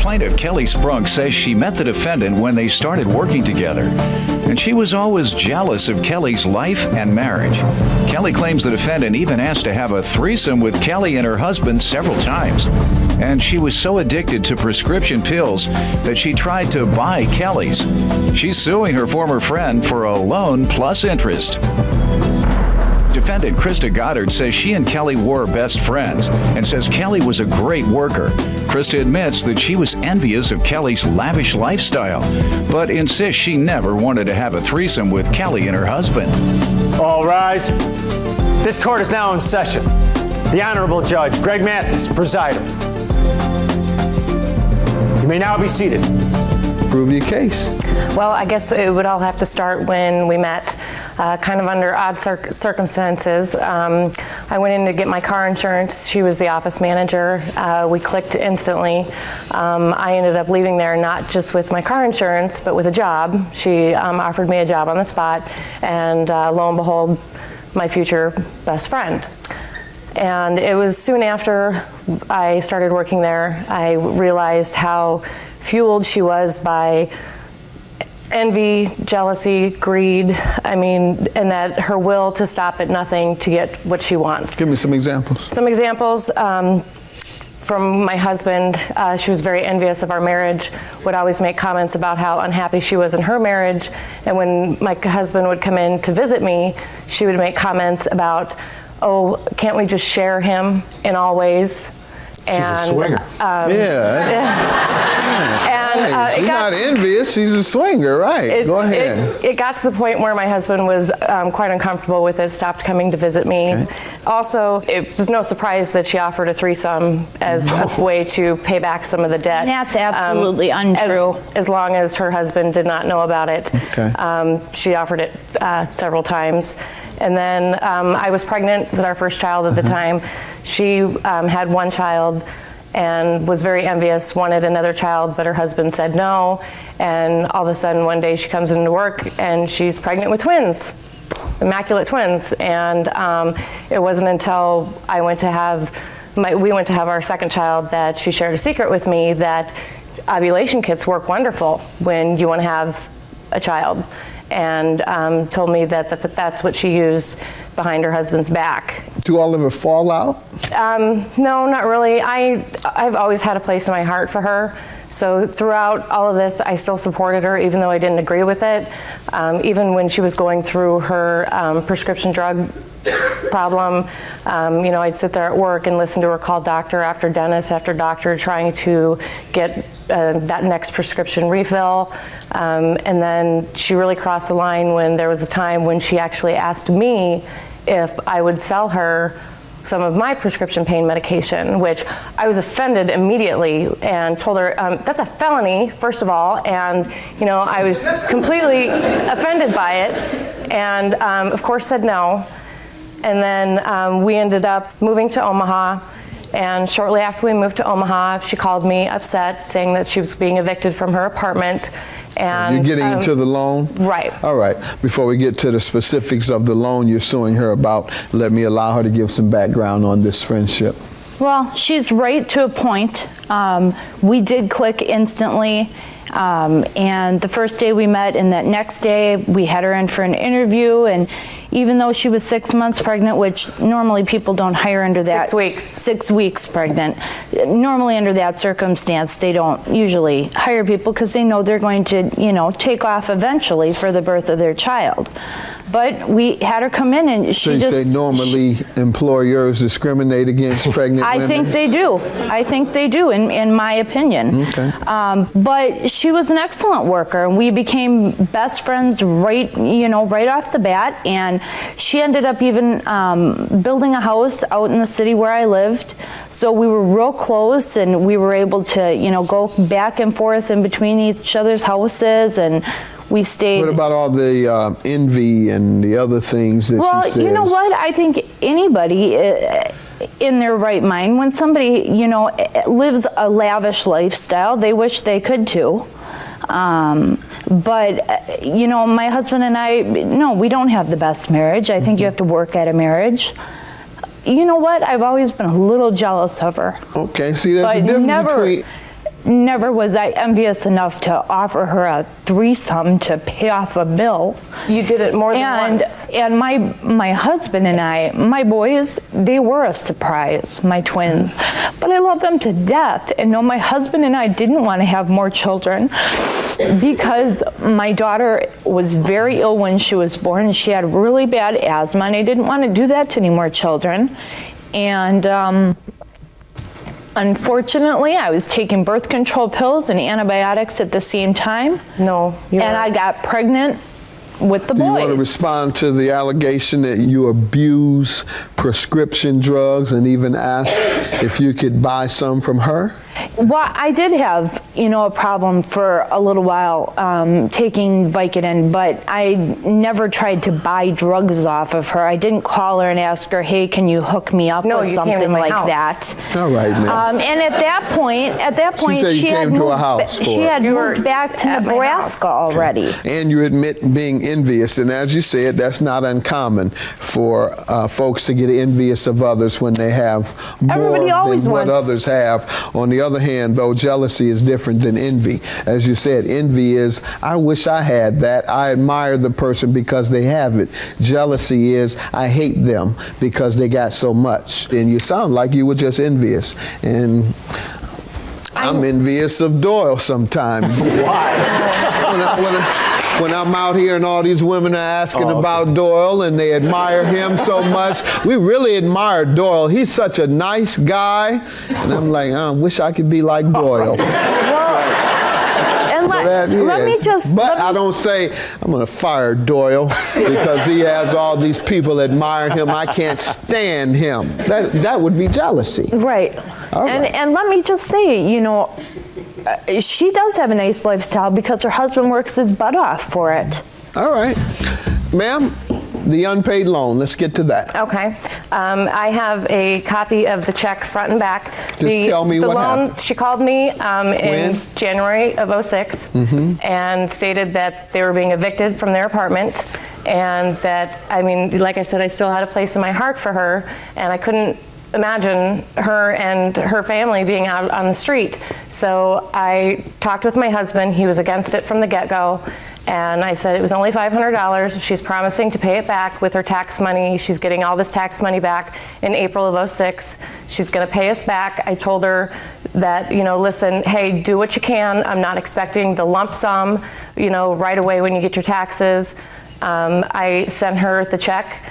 Plaintiff Kelly Sprunk says she met the defendant when they started working together, and she was always jealous of Kelly's life and marriage. Kelly claims the defendant even asked to have a threesome with Kelly and her husband several times, and she was so addicted to prescription pills that she tried to buy Kelly's. She's suing her former friend for a loan plus interest. Defendant Krista Goddard says she and Kelly were best friends and says Kelly was a great worker. Krista admits that she was envious of Kelly's lavish lifestyle, but insists she never wanted to have a threesome with Kelly and her husband. All rise. This court is now in session. The Honorable Judge Greg Mathis presiding. You may now be seated. Prove your case. Well, I guess it would all have to start when we met, kind of under odd circumstances. I went in to get my car insurance. She was the office manager. We clicked instantly. I ended up leaving there not just with my car insurance, but with a job. She offered me a job on the spot, and lo and behold, my future best friend. And it was soon after I started working there, I realized how fueled she was by envy, jealousy, greed, and that her will to stop at nothing to get what she wants. Give me some examples. Some examples from my husband. She was very envious of our marriage, would always make comments about how unhappy she was in her marriage. And when my husband would come in to visit me, she would make comments about, oh, can't we just share him in all ways? And, she's a swinger. She's not envious, she's a swinger, right? Go ahead. It got to the point where my husband was quite uncomfortable with it, stopped coming to visit me. Okay. Also, it was no surprise that she offered a threesome as a way to pay back some of the debt. And that's absolutely untrue. As long as her husband did not know about it. Okay. She offered it several times. And then I was pregnant with our first child at the time. She had one child and was very envious, wanted another child, but her husband said no. And all of a sudden, one day she comes into work and she's pregnant with twins, immaculate twins. And it wasn't until we went to have our second child that she shared a secret with me that ovulation kits work wonderful when you want to have a child. And told me that that's what she used behind her husband's back. Do all of it fall out? No, not really. I've always had a place in my heart for her. So throughout all of this, I still supported her, even though I didn't agree with it. Even when she was going through her prescription drug problem, I'd sit there at work and listen to her call doctor after dentist after doctor, trying to get that next prescription refill. And then she really crossed the line when there was a time when she actually asked me if I would sell her some of my prescription pain medication, which I was offended immediately and told her, that's a felony, first of all, and I was completely offended by it, and of course said no. And then we ended up moving to Omaha, and shortly after we moved to Omaha, she called me upset, saying that she was being evicted from her apartment. And you're getting into the loan? Right. All right. Before we get to the specifics of the loan you're suing her about, let me allow her to give some background on this friendship. Well, she's right to a point. We did click instantly. And the first day we met, and that next day we had her in for an interview, and even though she was 6 months pregnant, which normally people don't hire under that. 6 weeks. 6 weeks pregnant. Normally under that circumstance, they don't usually hire people because they know they're going to, take off eventually for the birth of their child. But we had her come in, and so you say normally employers discriminate against pregnant women? I think they do. I think they do, in my opinion. Okay. But she was an excellent worker, and we became best friends right off the bat. And she ended up even building a house out in the city where I lived. So we were real close, and we were able to, go back and forth in between each other's houses, and we stayed. What about all the envy and the other things that she says? Well, you know what? I think anybody in their right mind, when somebody, lives a lavish lifestyle, they wish they could too. But my husband and I, no, we don't have the best marriage. I think you have to work at a marriage. You know what? I've always been a little jealous of her. Okay, see, there's a difference between... never was I envious enough to offer her a threesome to pay off a bill. You did it more than once. And my husband and I, my boys, they were a surprise, my twins. But I love them to death. And no, my husband and I didn't want to have more children because my daughter was very ill when she was born, and she had really bad asthma, and I didn't want to do that to any more children. And unfortunately, I was taking birth control pills and antibiotics at the same time. No, and I got pregnant with the boys. Do you want to respond to the allegation that you abuse prescription drugs and even asked if you could buy some from her? Well, I did have, a problem for a little while taking Vicodin, but I never tried to buy drugs off of her. I didn't call her and ask her, hey, can you hook me up with something like that? All right, man. And at that point, she had moved back to Nebraska already. And you admit being envious, and as you said, that's not uncommon for folks to get envious of others when they have more than what others have. On the other hand, though, jealousy is different than envy. As you said, envy is, I wish I had that. I admire the person because they have it. Jealousy is, I hate them because they got so much. And you sound like you were just envious. And I'm envious of Doyle sometimes. Why? When I'm out here and all these women are asking about Doyle and they admire him so much. We really admire Doyle. He's such a nice guy. And I'm like, I wish I could be like Doyle. I don't say, I'm going to fire Doyle because he has all these people admiring him. I can't stand him. That would be jealousy. Right. And let me just say, she does have a nice lifestyle because her husband works his butt off for it. All right. Ma'am, the unpaid loan, let's get to that. Okay. I have a copy of the check front and back. Just tell me what happened. She called me in January of 2006 and stated that they were being evicted from their apartment, and that, like I said, I still had a place in my heart for her, and I couldn't imagine her and her family being out on the street. So I talked with my husband. He was against it from the get-go. And I said it was only $500. She's promising to pay it back with her tax money. She's getting all this tax money back in April of 2006. She's going to pay us back. I told her that, listen, hey, do what you can. I'm not expecting the lump sum, right away when you get your taxes. I sent her the check.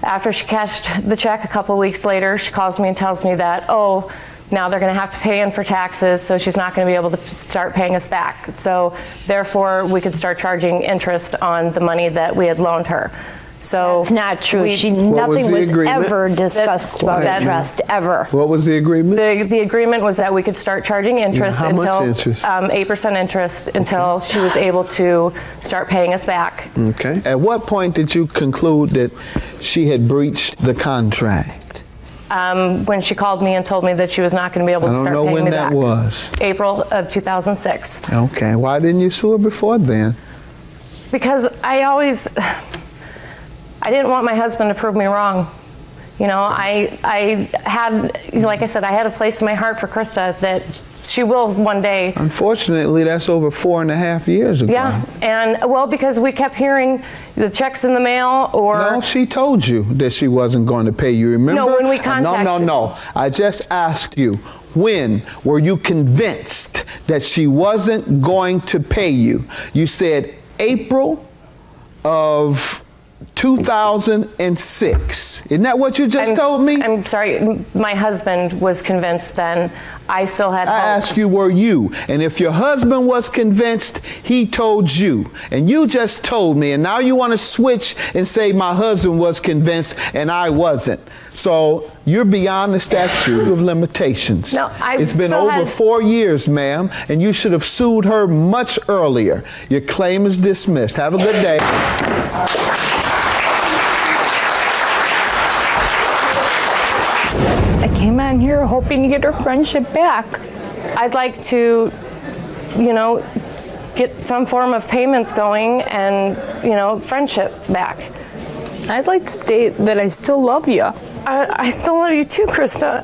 After she cashed the check a couple weeks later, she calls me and tells me that, now they're going to have to pay in for taxes, so she's not going to be able to start paying us back. So therefore, we could start charging interest on the money that we had loaned her. So it's not true. Nothing was ever discussed about interest, ever. What was the agreement? The agreement was that we could start charging interest How until much interest? 8% interest until she was able to start paying us back. Okay. At what point did you conclude that she had breached the contract? When she called me and told me that she was not going to be able to start paying me back. I don't know when that was. April of 2006. Okay. Why didn't you sue her before then? Because I didn't want my husband to prove me wrong. I had, like I said, I had a place in my heart for Krista that she will one day. Unfortunately, that's over 4.5 years ago. Yeah, and because we kept hearing the checks in the mail or. No, she told you that she wasn't going to pay you, remember? No, when we contacted. No. I just asked you, when were you convinced that she wasn't going to pay you? You said April of 2006. Isn't that what you just told me? I'm sorry. My husband was convinced then. I still had hope. I asked you, were you? And if your husband was convinced, he told you. And you just told me. And now you want to switch and say my husband was convinced and I wasn't. So you're beyond the statute of limitations. No, it's been over 4 years, ma'am, and you should have sued her much earlier. Your claim is dismissed. Have a good day. I came on here hoping to get her friendship back. I'd like to, get some form of payments going and, friendship back. I'd like to state that I still love you. I still love you too, Krista.